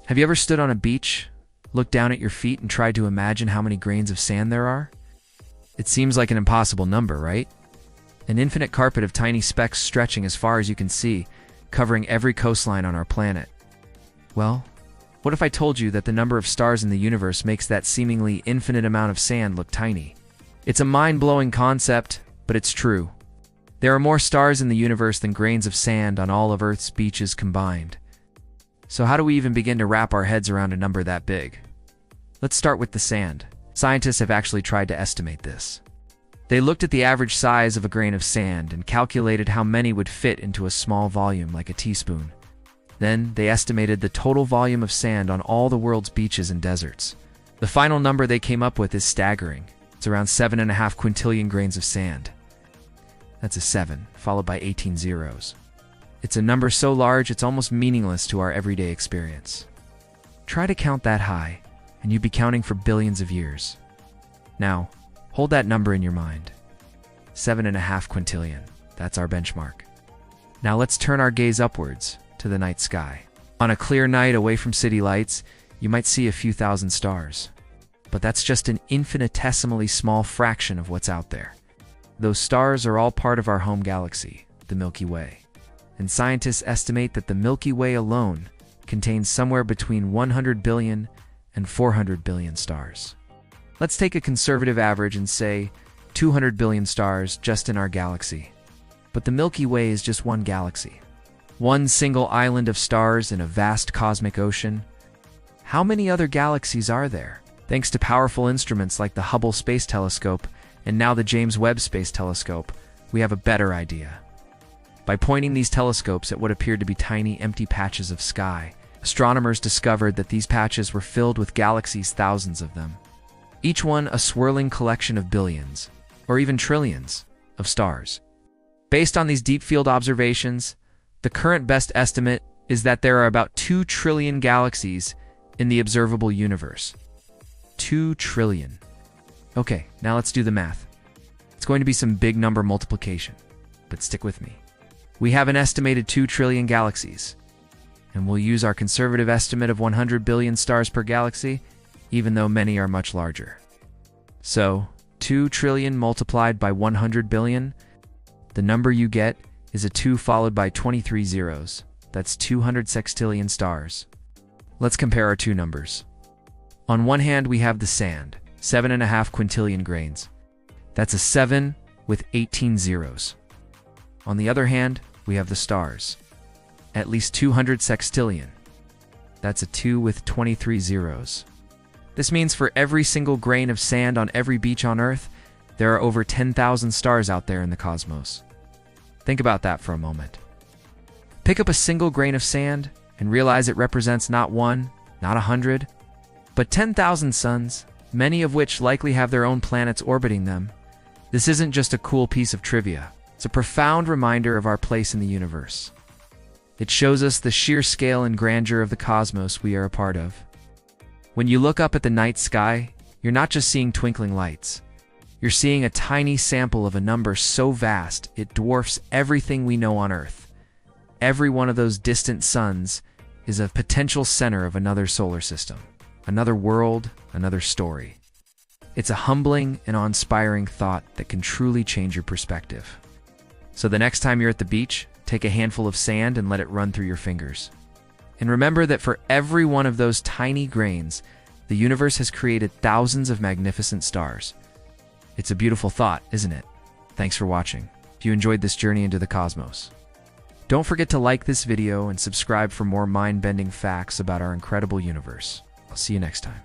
Have you ever stood on a beach, looked down at your feet, and tried to imagine how many grains of sand there are? It seems like an impossible number, right? An infinite carpet of tiny specks stretching as far as you can see, covering every coastline on our planet. Well, what if I told you that the number of stars in the universe makes that seemingly infinite amount of sand look tiny? It's a mind-blowing concept, but it's true. There are more stars in the universe than grains of sand on all of Earth's beaches combined. So how do we even begin to wrap our heads around a number that big? Let's start with the sand. Scientists have actually tried to estimate this. They looked at the average size of a grain of sand and calculated how many would fit into a small volume like a teaspoon. Then, they estimated the total volume of sand on all the world's beaches and deserts. The final number they came up with is staggering. It's around 7.5 quintillion grains of sand. That's a 7, followed by 18 zeros. It's a number so large it's almost meaningless to our everyday experience. Try to count that high, and you'd be counting for billions of years. Now, hold that number in your mind. 7.5 quintillion. That's our benchmark. Now let's turn our gaze upwards to the night sky. On a clear night away from city lights, you might see a few thousand stars. But that's just an infinitesimally small fraction of what's out there. Those stars are all part of our home galaxy, the Milky Way. And scientists estimate that the Milky Way alone contains somewhere between 100 billion and 400 billion stars. Let's take a conservative average and say 200 billion stars just in our galaxy. But the Milky Way is just one galaxy. One single island of stars in a vast cosmic ocean. How many other galaxies are there? Thanks to powerful instruments like the Hubble Space Telescope and now the James Webb Space Telescope, we have a better idea. By pointing these telescopes at what appeared to be tiny, empty patches of sky, astronomers discovered that these patches were filled with galaxies, thousands of them. Each one a swirling collection of billions, or even trillions, of stars. Based on these deep field observations, the current best estimate is that there are about 2 trillion galaxies in the observable universe. 2 trillion. Okay, now let's do the math. It's going to be some big number multiplication, but stick with me. We have an estimated 2 trillion galaxies, and we'll use our conservative estimate of 100 billion stars per galaxy, even though many are much larger. So, 2 trillion multiplied by 100 billion, the number you get is a 2 followed by 23 zeros. That's 200 sextillion stars. Let's compare our two numbers. On one hand, we have the sand, 7.5 quintillion grains. That's a 7 with 18 zeros. On the other hand, we have the stars, at least 200 sextillion. That's a 2 with 23 zeros. This means for every single grain of sand on every beach on Earth, there are over 10,000 stars out there in the cosmos. Think about that for a moment. Pick up a single grain of sand and realize it represents not 1, not 100, but 10,000 suns, many of which likely have their own planets orbiting them. This isn't just a cool piece of trivia. It's a profound reminder of our place in the universe. It shows us the sheer scale and grandeur of the cosmos we are a part of. When you look up at the night sky, you're not just seeing twinkling lights. You're seeing a tiny sample of a number so vast it dwarfs everything we know on Earth. Every one of those distant suns is a potential center of another solar system, another world, another story. It's a humbling and awe-inspiring thought that can truly change your perspective. So the next time you're at the beach, take a handful of sand and let it run through your fingers. And remember that for every one of those tiny grains, the universe has created thousands of magnificent stars. It's a beautiful thought, isn't it? Thanks for watching. If you enjoyed this journey into the cosmos, don't forget to like this video and subscribe for more mind-bending facts about our incredible universe. I'll see you next time.